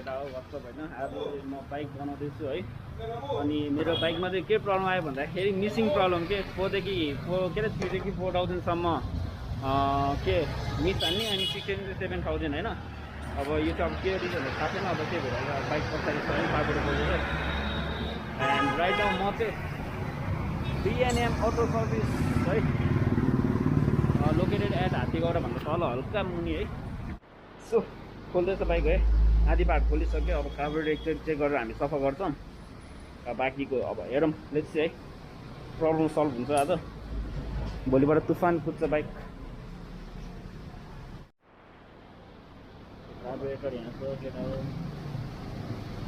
केटा हो वास्तव होइन। आज म बाइक बनाउँदैछु है। अनि मेरो बाइकमा चाहिँ के प्रब्लम आयो भन्दाखेरि मिसिङ प्रब्लम के 3,000 कि 4,000सम्म के मिस हान्ने अनि 6,000 to 7,000 होइन। अब यो चाहिँ अब के रिजन हो थाहा छैन। अब के भएर बाइक पछाडि छ बाटोबाट बोलेर। एन्ड राइट नाउ म चाहिँ B&M अटो सर्भिस है लोकेटेड एट हात्तीगौडा भन्दा तल हल्का मुनि है। सो खोल्दैछ बाइक है। आधी पार्ट खोलिसक्यो। अब कार्बोरेटर एकचोटि चेक गरेर हामी सफा गर्छौँ। बाँकीको अब हेरौँ लेट्स सी है प्रब्लम सल्भ हुन्छ आज। भोलिबाट तुफान कुद्छ बाइक। कार्बोरेटर यहाँ छ केटा हो।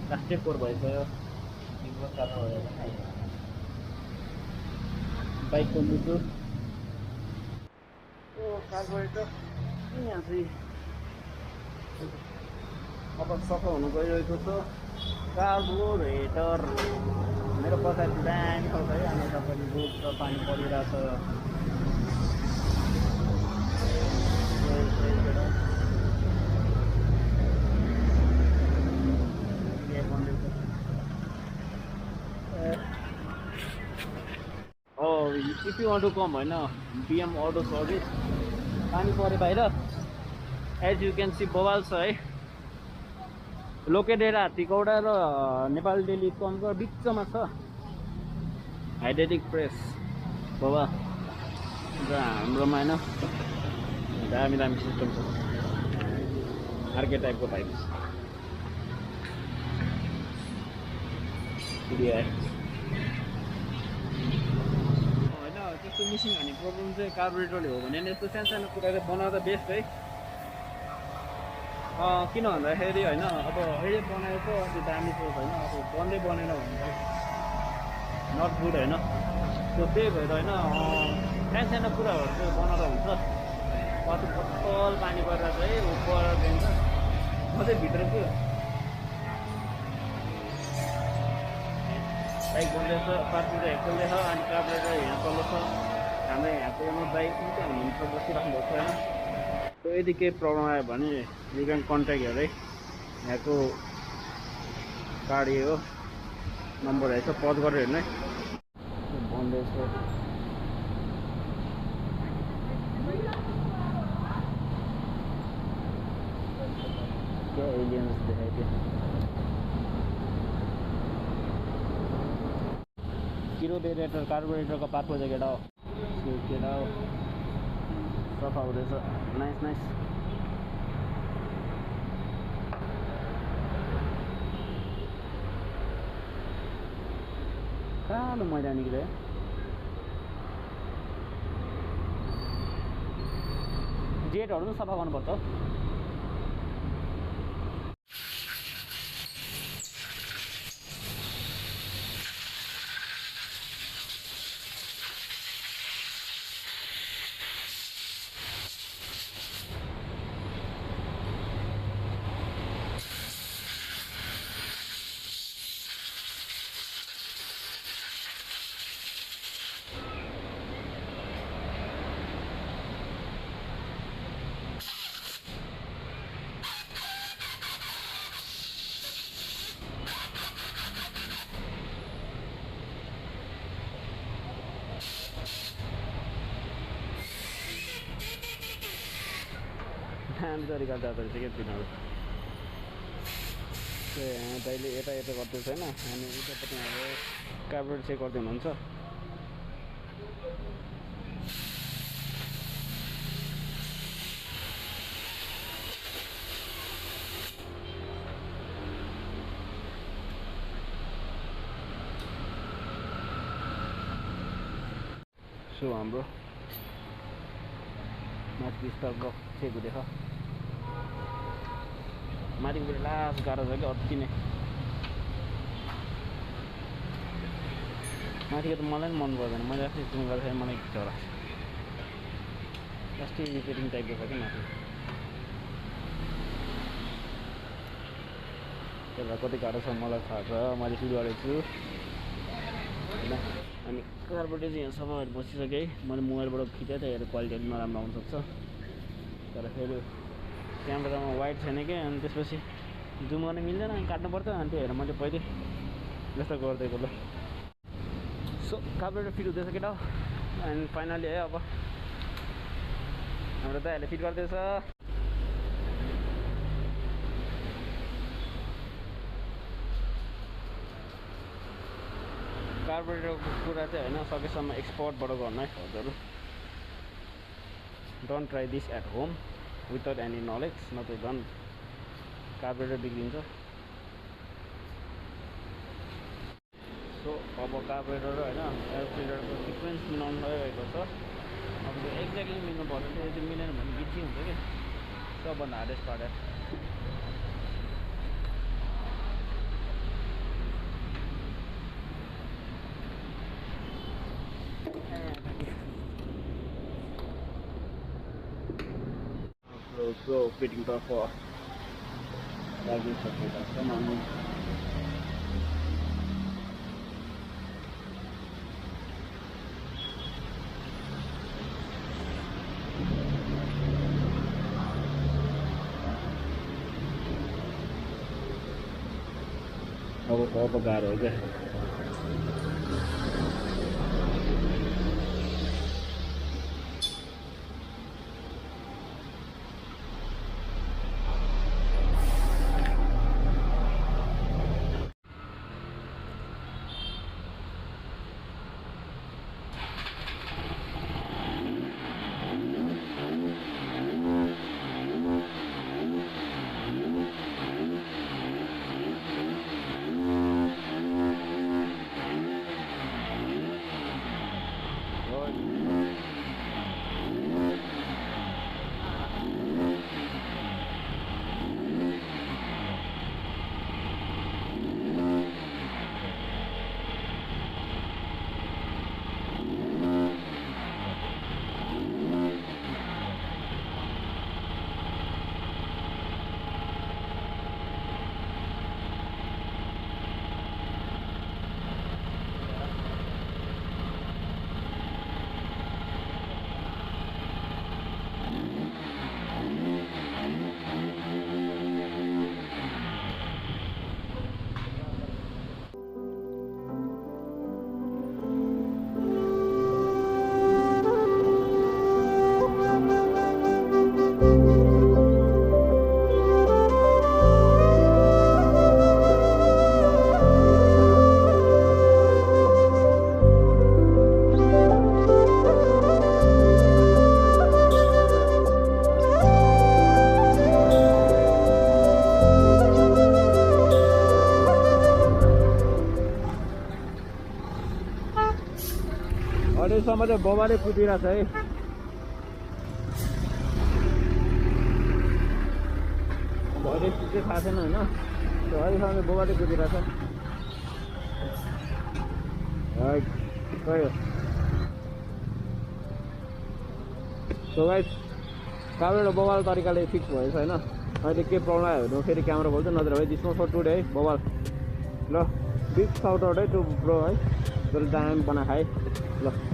प्लास्टिक कोर भएछ बाइक खोल्दैछु। ओ कार्बोरेटर यहाँ चाहिँ अब सफा हुनु गइरहेको छ। कार्बोरेटर मेरो पछाडि दामी खाउँछ है। अनि तपाईँले रोड र पानी परिरहेछ। If you want to come होइन BM अटो सर्भिस पानी पऱ्यो बाहिर। एज यु क्यान सी बवाल छ है। लोकेटेड हात्तीगौडा र नेपाल टेलिकमको बिचमा छ। हाइड्रोलिक प्रेस बाबा र हाम्रोमा होइन दामी दामी सिस्टम छ। अर्कै टाइपको बाइक होइन। त्यस्तो मिसिङ हान्ने प्रब्लम चाहिँ कार्बोरेटरले हो भने यस्तो सानो सानो कुरा चाहिँ बनाउँदा बेस्ट है। किन भन्दाखेरि होइन अब अहिले बनाएको अझै दामी छ होइन। अब बन्दै बनेन भने चाहिँ नट गुड होइन। त्यो त्यही भएर होइन सानो सानो कुराहरू चाहिँ बनाउँदा हुन्छ। कति बोतल पानी परिरहेको छ है उपर दिन्छ म चाहिँ भित्रको बाइक बन्दैछ। पार्किङ चाहिँ खोल्दैछ अनि कार्बोरेटर यहाँ तल छ। हाम्रो यहाँको बाइक चाहिँ हुन्छ बसिराख्नु भएको छ होइन। त्यो यदि केही प्रब्लम आयो भने यु क्यान कन्ट्याक्ट हेर है। यहाँको कार्ड यो हो नम्बर आएछ पज गरेर हेर्नु है। बन्दैछ क्या एलियन्स देखाइदियो। कार्बोरेटर कार्बोरेटरको पार्ट हो केटा हो। केटा हो सफा हुँदैछ। Nice nice. कालो मैला निक्ल्यो। जेटहरू पनि सफा गर्नुपर्छ। दामी तरिका जाँदो रहेछ क्या तिनीहरू। यहाँ दाइले यता यता गर्दैछ होइन। अनि उतापट्टि अब कार्बोरेटर चेक गर्दै हुनुहुन्छ। सो हाम्रो माथि स्टक चेक हुँदैछ। माथिको फेरि लास्ट गाह्रो छ कि अति नै। माथिको त मलाई पनि मन पर्दैन। मैले अस्ति जुम गर्दाखेरि मलाई खिच्छ होला। प्लास्टिक रिपेयरिङ टाइपको छ कि माथि। त्यसलाई कति गाह्रो छ मलाई थाहा छ। मैले सुरु गरेको छु होइन। अनि कार्बोरेटर चाहिँ यहाँ सफा गरेर बसिसकेँ है। मैले मोबाइलबाट खिचेँ त हेरेर क्वालिटी अलिक नराम्रो आउनसक्छ। तर फेरि क्यामेरामा वाइड छैन कि। अनि त्यसपछि जुम गर्न मिल्दैन अनि काट्नुपर्छ अनि त्यही हेरेर मैले पहिले जस्तो गरिदिएको ल सो कार्बोरेटर फिट हुँदैछ केटा एन्ड फाइनली है अब हाम्रो दाइहरूले फिट गर्दैछ कार्बोरेटरको कुरा चाहिँ होइन सकेसम्म एक्सपर्टबाट गर्नु है हजुर don't try this at home without any knowledge नत्र झन् कार्बोरेटर बिग्रिन्छ सो अब कार्बोरेटर होइन एयर फिल्टरको सिक्वेन्स मिलाउनु गएको छ अब त्यो एक्ज्याक्टली मिल्नु पर्छ त्यो चाहिँ मिलेन भने बिर्सी हुन्छ कि सबभन्दा hardest part So fitting tough for driving circuit. Come on. Apa garu aja. अहिलेसम्म चाहिँ बबाले कुदिरहेछ है भरे चाहिँ थाहा छैन होइन अहिलेसम्म चाहिँ बबाले कुदिरहेछ गयो सो गाइस कार्बोरेटर बबाल तरिकाले फिक्स भएछ होइन अहिले के प्रब्लम आयो भने फेरि क्यामेरा खोल्छु नत्र भाइ दिसमा फर टुडे है बबाल ल बिग साउट आउट है टु ब्रो है जसले दाम बना खाए ल